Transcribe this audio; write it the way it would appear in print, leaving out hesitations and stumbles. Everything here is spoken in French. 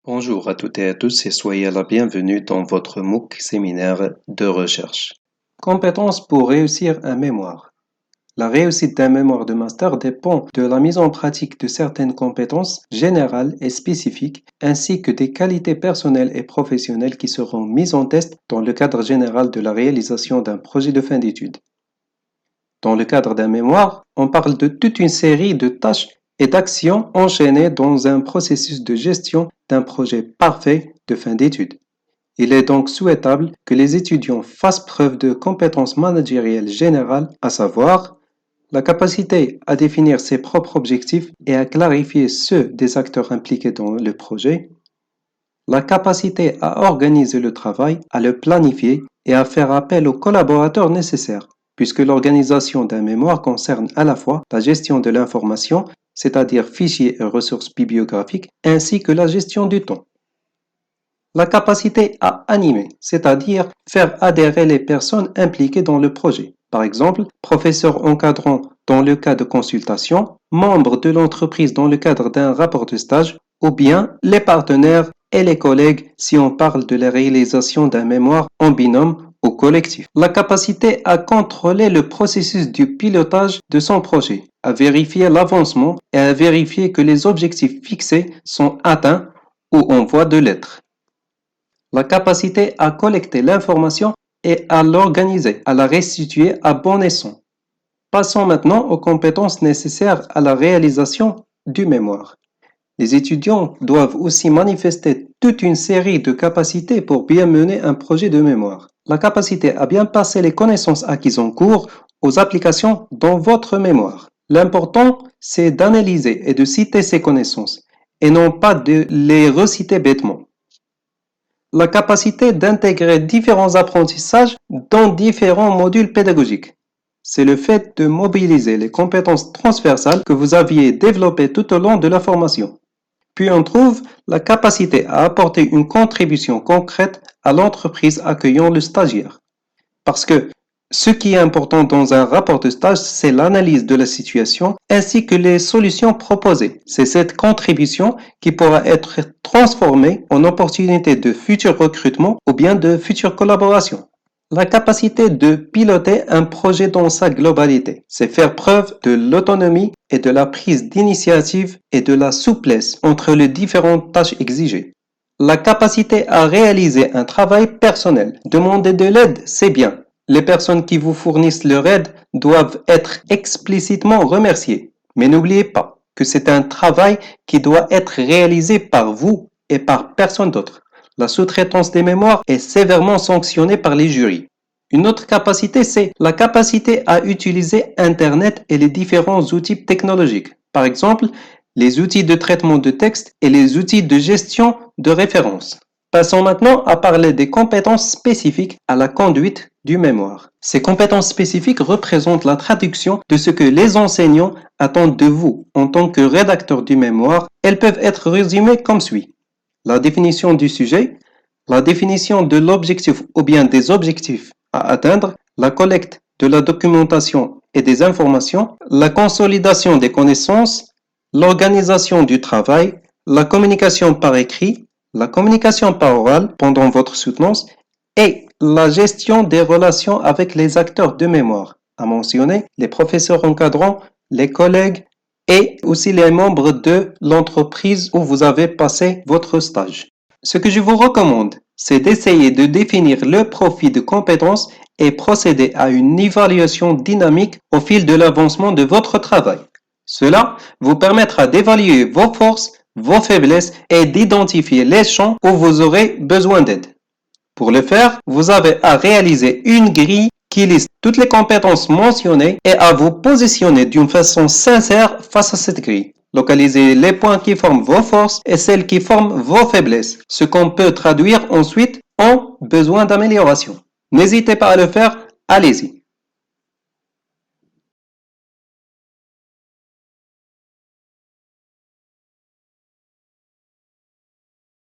Bonjour à toutes et à tous et soyez la bienvenue dans votre MOOC séminaire de recherche. Compétences pour réussir un mémoire. La réussite d'un mémoire de master dépend de la mise en pratique de certaines compétences générales et spécifiques, ainsi que des qualités personnelles et professionnelles qui seront mises en test dans le cadre général de la réalisation d'un projet de fin d'études. Dans le cadre d'un mémoire, on parle de toute une série de tâches et d'actions enchaînées dans un processus de gestion d'un projet parfait de fin d'études. Il est donc souhaitable que les étudiants fassent preuve de compétences managériales générales, à savoir la capacité à définir ses propres objectifs et à clarifier ceux des acteurs impliqués dans le projet, la capacité à organiser le travail, à le planifier et à faire appel aux collaborateurs nécessaires, puisque l'organisation d'un mémoire concerne à la fois la gestion de l'information, c'est-à-dire fichiers et ressources bibliographiques, ainsi que la gestion du temps. La capacité à animer, c'est-à-dire faire adhérer les personnes impliquées dans le projet. Par exemple, professeurs encadrants dans le cas de consultation, membres de l'entreprise dans le cadre d'un rapport de stage, ou bien les partenaires et les collègues si on parle de la réalisation d'un mémoire en binôme ou collectif. La capacité à contrôler le processus du pilotage de son projet, à vérifier l'avancement et à vérifier que les objectifs fixés sont atteints ou en voie de l'être. La capacité à collecter l'information et à l'organiser, à la restituer à bon escient. Passons maintenant aux compétences nécessaires à la réalisation du mémoire. Les étudiants doivent aussi manifester toute une série de capacités pour bien mener un projet de mémoire. La capacité à bien passer les connaissances acquises en cours aux applications dans votre mémoire. L'important, c'est d'analyser et de citer ces connaissances, et non pas de les reciter bêtement. La capacité d'intégrer différents apprentissages dans différents modules pédagogiques. C'est le fait de mobiliser les compétences transversales que vous aviez développées tout au long de la formation. Puis on trouve la capacité à apporter une contribution concrète à l'entreprise accueillant le stagiaire. Parce que ce qui est important dans un rapport de stage, c'est l'analyse de la situation ainsi que les solutions proposées. C'est cette contribution qui pourra être transformée en opportunité de futur recrutement ou bien de future collaboration. La capacité de piloter un projet dans sa globalité, c'est faire preuve de l'autonomie et de la prise d'initiative et de la souplesse entre les différentes tâches exigées. La capacité à réaliser un travail personnel. Demander de l'aide, c'est bien. Les personnes qui vous fournissent leur aide doivent être explicitement remerciées. Mais n'oubliez pas que c'est un travail qui doit être réalisé par vous et par personne d'autre. La sous-traitance des mémoires est sévèrement sanctionnée par les jurys. Une autre capacité, c'est la capacité à utiliser Internet et les différents outils technologiques. Par exemple, les outils de traitement de texte et les outils de gestion de références. Passons maintenant à parler des compétences spécifiques à la conduite du mémoire. Ces compétences spécifiques représentent la traduction de ce que les enseignants attendent de vous en tant que rédacteur du mémoire. Elles peuvent être résumées comme suit. La définition du sujet, la définition de l'objectif ou bien des objectifs à atteindre, la collecte de la documentation et des informations, la consolidation des connaissances, l'organisation du travail, la communication par écrit, la communication par oral pendant votre soutenance et la gestion des relations avec les acteurs de mémoire, à mentionner les professeurs encadrants, les collègues et aussi les membres de l'entreprise où vous avez passé votre stage. Ce que je vous recommande, c'est d'essayer de définir le profil de compétences et procéder à une évaluation dynamique au fil de l'avancement de votre travail. Cela vous permettra d'évaluer vos forces, vos faiblesses et d'identifier les champs où vous aurez besoin d'aide. Pour le faire, vous avez à réaliser une grille qui liste toutes les compétences mentionnées et à vous positionner d'une façon sincère face à cette grille. Localisez les points qui forment vos forces et celles qui forment vos faiblesses, ce qu'on peut traduire ensuite en besoin d'amélioration. N'hésitez pas à le faire, allez-y.